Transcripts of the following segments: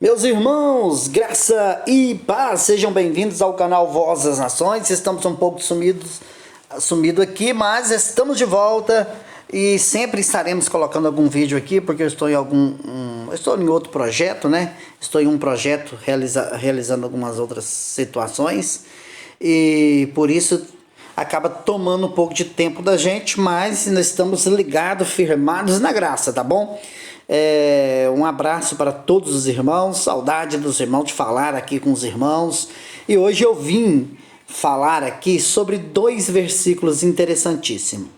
Meus irmãos, graça e paz, sejam bem-vindos ao canal Voz das Nações. Estamos um pouco sumido aqui, mas estamos de volta e sempre estaremos colocando algum vídeo aqui, porque eu estou em outro projeto, né? Estou em um projeto realizando algumas outras situações e por isso acaba tomando um pouco de tempo da gente, mas nós estamos ligados, firmados na graça, tá bom? Um abraço para todos os irmãos, saudade dos irmãos, de falar aqui com os irmãos. E hoje eu vim falar aqui sobre dois versículos interessantíssimos.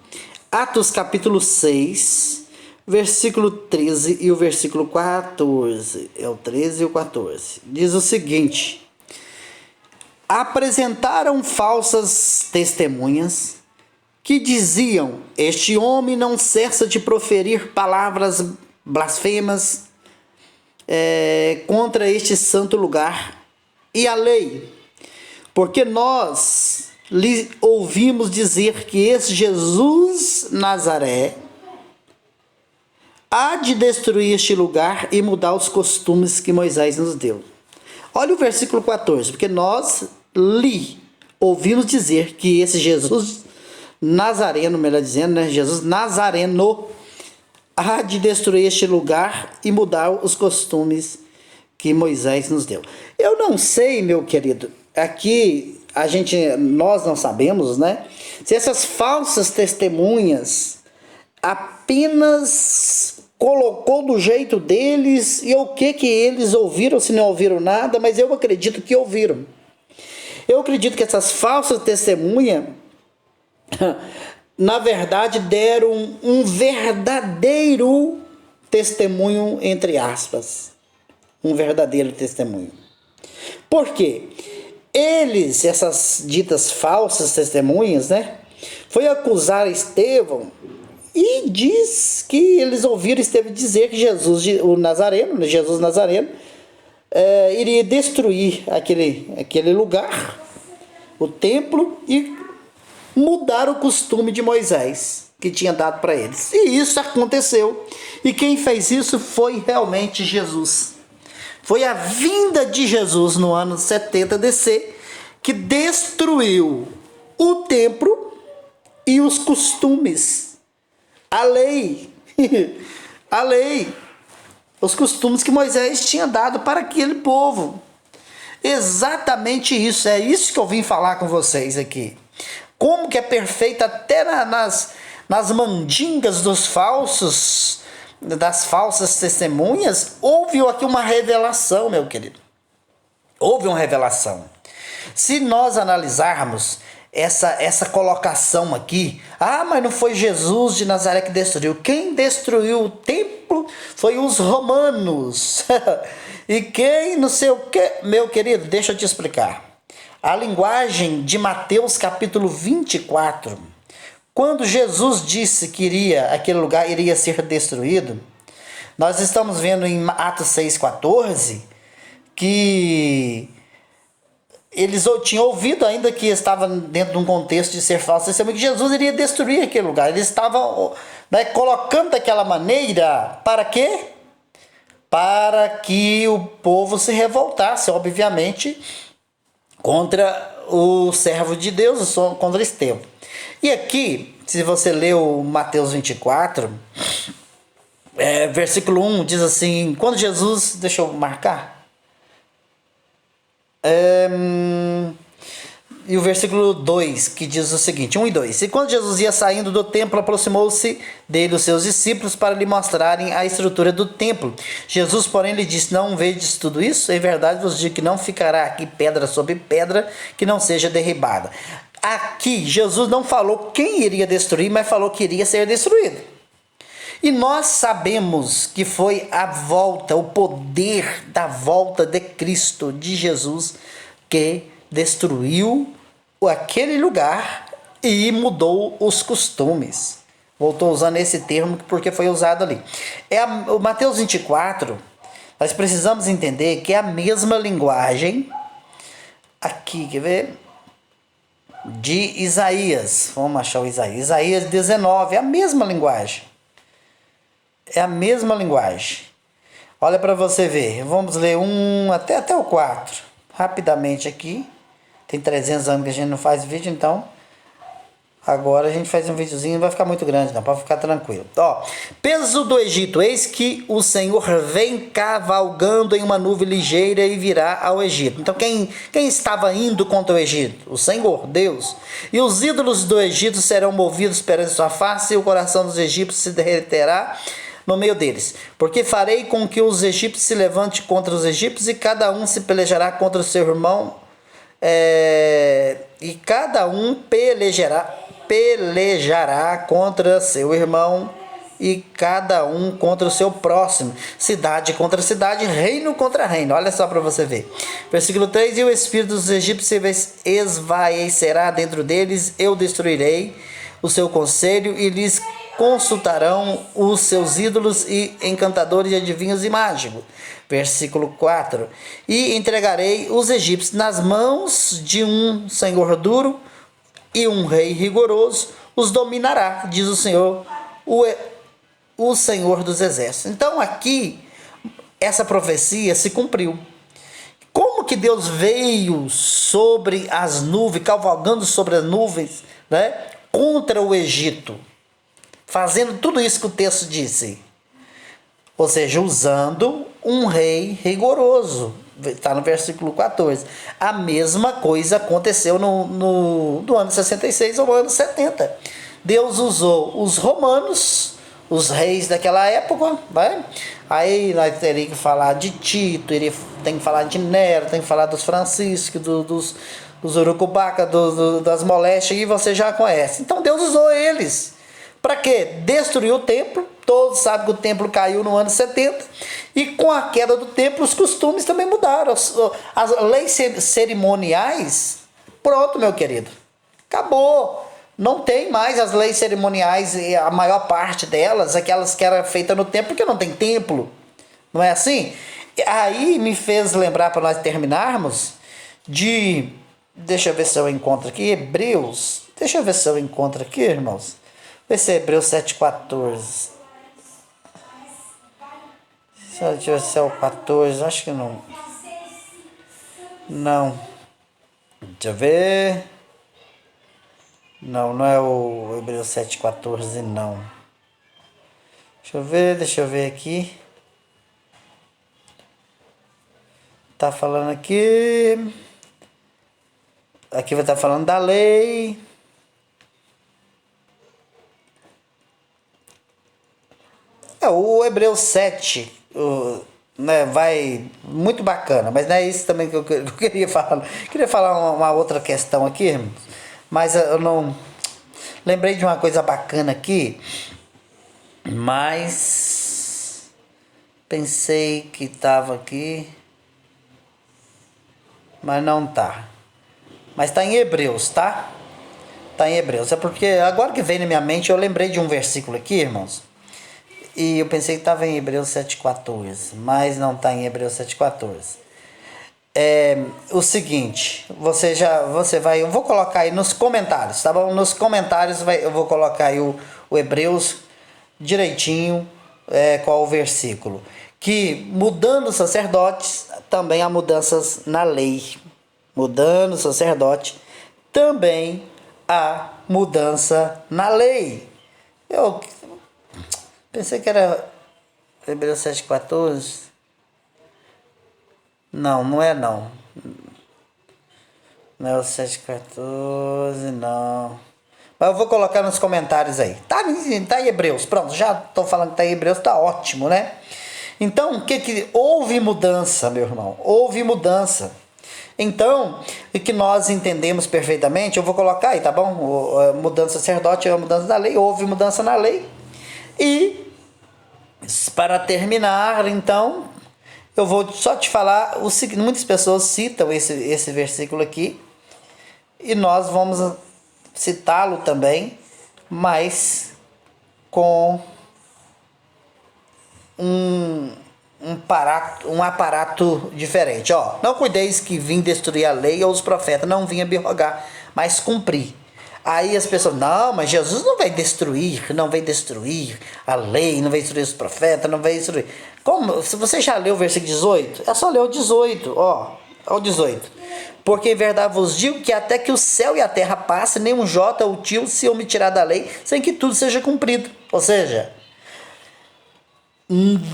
Atos capítulo 6, versículo 13 e o versículo 14. É o 13 e o 14. Diz o seguinte: apresentaram falsas testemunhas que diziam: este homem não cessa de proferir palavras blasfemas contra este santo lugar e a lei, porque nós lhe ouvimos dizer que esse Jesus Nazaré há de destruir este lugar e mudar os costumes que Moisés nos deu. Olha o versículo 14, porque nós lhe ouvimos dizer que esse Jesus Nazareno, melhor dizendo, né? Jesus Nazareno há de destruir este lugar e mudar os costumes que Moisés nos deu. Eu não sei, meu querido, aqui nós não sabemos, né? Se essas falsas testemunhas apenas colocou do jeito deles e o que eles ouviram, se não ouviram nada, mas eu acredito que ouviram. Eu acredito que essas falsas testemunhas na verdade deram um verdadeiro testemunho, entre aspas. Um verdadeiro testemunho. Por quê? Essas ditas falsas testemunhas, né? Foi acusar Estevão e diz que eles ouviram Estevão dizer que Jesus Nazareno iria destruir aquele lugar, o templo, e mudar o costume de Moisés, que tinha dado para eles. E isso aconteceu. E quem fez isso foi realmente Jesus. Foi a vinda de Jesus no ano 70 DC que destruiu o templo e os costumes. A lei. A lei. Os costumes que Moisés tinha dado para aquele povo. Exatamente isso. É isso que eu vim falar com vocês aqui. Como que é perfeita até nas mandingas das falsas testemunhas, houve aqui uma revelação, meu querido. Houve uma revelação. Se nós analisarmos essa colocação aqui, mas não foi Jesus de Nazaré que destruiu. Quem destruiu o templo foi os romanos. E quem não sei o que, meu querido, deixa eu te explicar. A linguagem de Mateus capítulo 24, quando Jesus disse que aquele lugar iria ser destruído, nós estamos vendo em Atos 6,14 que eles tinham ouvido, ainda que estava dentro de um contexto de ser falso testemunho, que Jesus iria destruir aquele lugar. Eles estavam colocando daquela maneira, para quê? Para que o povo se revoltasse, obviamente, contra o servo de Deus, contra Estevão. E aqui, se você ler o Mateus 24, versículo 1, diz assim, quando Jesus, deixa eu marcar, e o versículo 2, que diz o seguinte, 1 e 2. E quando Jesus ia saindo do templo, aproximou-se dele os seus discípulos para lhe mostrarem a estrutura do templo. Jesus, porém, lhe disse, não vedes tudo isso? Em verdade vos digo que não ficará aqui pedra sobre pedra que não seja derribada. Aqui, Jesus não falou quem iria destruir, mas falou que iria ser destruído. E nós sabemos que foi a volta, o poder da volta de Cristo, de Jesus, que destruiu aquele lugar e mudou os costumes. Voltou usando esse termo porque foi usado ali. O Mateus 24, nós precisamos entender que é a mesma linguagem aqui, quer ver? De Isaías. Vamos achar o Isaías. Isaías 19, é a mesma linguagem. É a mesma linguagem. Olha para você ver. Vamos ler até o 4. Rapidamente aqui. Tem 300 anos que a gente não faz vídeo, então agora a gente faz um videozinho, não vai ficar muito grande não, para ficar tranquilo. Ó, peso do Egito, eis que o Senhor vem cavalgando em uma nuvem ligeira e virá ao Egito. Então quem estava indo contra o Egito? O Senhor, Deus. E os ídolos do Egito serão movidos perante sua face e o coração dos egípcios se derreterá no meio deles. Porque farei com que os egípcios se levantem contra os egípcios e cada um se pelejará contra o seu irmão, e cada um pelejará contra seu irmão e cada um contra o seu próximo, cidade contra cidade, reino contra reino. Olha só para você ver. Versículo 3: e o espírito dos egípcios esvaecerá dentro deles, eu destruirei o seu conselho e lhes consultarão os seus ídolos e encantadores e adivinhos e mágicos. Versículo 4: e entregarei os egípcios nas mãos de um senhor duro e um rei rigoroso os dominará, diz o Senhor, o Senhor dos exércitos. Então aqui, essa profecia se cumpriu. Como que Deus veio sobre as nuvens, cavalgando sobre as nuvens, né, contra o Egito, fazendo tudo isso que o texto disse, ou seja, usando um rei rigoroso. Está no versículo 14. A mesma coisa aconteceu no ano 66 ou no ano 70. Deus usou os romanos, os reis daquela época, né? Aí nós teríamos que falar de Tito, tem que falar de Nero, tem que falar dos Franciscos, dos Urucubaca, das moléstias, e você já conhece. Então Deus usou eles. Para quê? Destruir o templo. Todos sabem que o templo caiu no ano 70. E com a queda do templo, os costumes também mudaram. As leis cerimoniais, pronto, meu querido. Acabou. Não tem mais as leis cerimoniais, a maior parte delas, aquelas que eram feitas no templo, porque não tem templo. Não é assim? Aí me fez lembrar, para nós terminarmos, deixa eu ver se eu encontro aqui, Hebreus. Deixa eu ver se eu encontro aqui, irmãos. Vê se é Hebreus 7,14. Deixa eu ver se é o 14. Acho que não. Não. Deixa eu ver. Não é o Hebreus 7,14, não. Deixa eu ver aqui. Tá falando aqui. Aqui vai estar falando da lei. O Hebreus 7, né, vai muito bacana, mas não é isso também que eu queria falar. Queria falar uma outra questão aqui, mas eu não lembrei de uma coisa bacana aqui, mas pensei que estava aqui, mas não tá. Mas está em Hebreus, tá? Está em Hebreus. É porque agora que veio na minha mente, eu lembrei de um versículo aqui, irmãos. E eu pensei que estava em Hebreus 7,14, mas não está em Hebreus 7,14. O seguinte, eu vou colocar aí nos comentários, tá bom? Nos comentários eu vou colocar aí o Hebreus direitinho, qual o versículo. Que mudando os sacerdotes, também há mudanças na lei. Mudando o sacerdote, também há mudança na lei. Eu pensei que era Hebreus 7,14. Não é não. Não é o 7,14, não. Mas eu vou colocar nos comentários aí. Tá em Hebreus, pronto, já estou falando que tá em Hebreus, tá ótimo, né? Então, houve mudança, meu irmão, houve mudança. Então, o que nós entendemos perfeitamente, eu vou colocar aí, tá bom? Mudança sacerdote é a mudança da lei, houve mudança na lei. E para terminar, então, eu vou só te falar o seguinte: muitas pessoas citam esse versículo aqui, e nós vamos citá-lo também, mas com um aparato diferente. Não cuideis que vim destruir a lei ou os profetas, não vim abrogar, mas cumprir. Aí as pessoas, não, mas Jesus não vai destruir a lei, não vai destruir os profetas, não vai destruir. Como? Se você já leu o versículo 18, é só ler o 18, ó o 18. Porque em verdade vos digo que até que o céu e a terra passem, nem um jota ou tio se omitirá da lei, sem que tudo seja cumprido. Ou seja,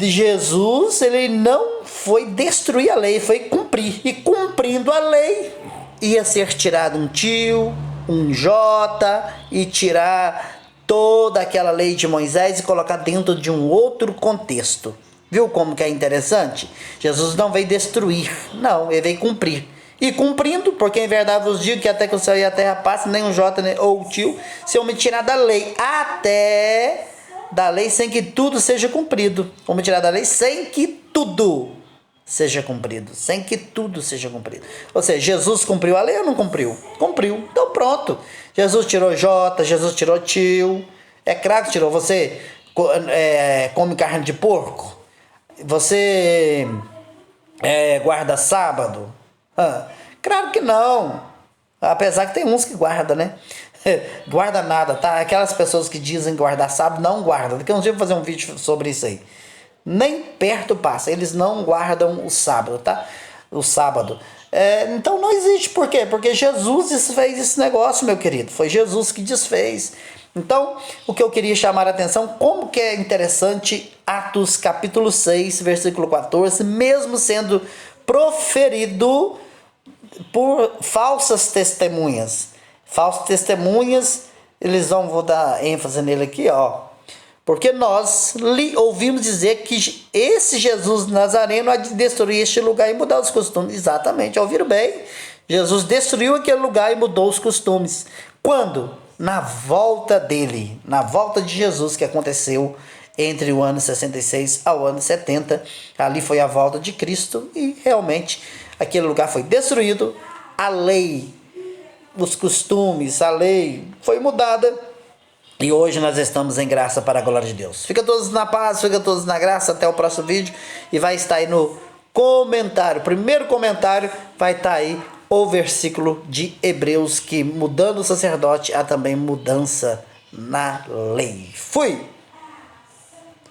Jesus, ele não foi destruir a lei, foi cumprir. E cumprindo a lei, ia ser tirado um tio, um jota, e tirar toda aquela lei de Moisés e colocar dentro de um outro contexto. Viu como que é interessante? Jesus não veio destruir, não, ele veio cumprir. E cumprindo, porque em verdade vos digo que até que o céu e a terra passem, nem um jota ou tio se omitirá da lei, até da lei sem que tudo seja cumprido. Vamos tirar da lei sem que tudo seja cumprido. Sem que tudo seja cumprido. Ou seja, Jesus cumpriu a lei ou não cumpriu? Cumpriu. Então pronto. Jesus tirou Jota, Jesus tirou tio. É claro que tirou. Você come carne de porco? Você guarda sábado? Claro que não. Apesar que tem uns que guardam, né? Guarda nada, tá? Aquelas pessoas que dizem guardar sábado, não guardam. Daqui a uns dias eu vou fazer um vídeo sobre isso aí. Nem perto passa, eles não guardam o sábado, tá? O sábado. Então não existe, por quê? Porque Jesus desfez esse negócio, meu querido. Foi Jesus que desfez. Então, o que eu queria chamar a atenção, como que é interessante Atos capítulo 6, versículo 14, mesmo sendo proferido por falsas testemunhas. Falsas testemunhas, vou dar ênfase nele aqui, ó. Porque nós ouvimos dizer que esse Jesus Nazareno há de destruir este lugar e mudar os costumes. Exatamente, ouviram bem? Jesus destruiu aquele lugar e mudou os costumes. Quando? Na volta dele, na volta de Jesus, que aconteceu entre o ano 66 ao ano 70. Ali foi a volta de Cristo e realmente aquele lugar foi destruído. A lei, os costumes, a lei foi mudada e hoje nós estamos em graça para a glória de Deus. Fica todos na paz, fica todos na graça. Até o próximo vídeo e vai estar aí no comentário. Primeiro comentário vai estar aí o versículo de Hebreus, que mudando o sacerdote há também mudança na lei. Fui!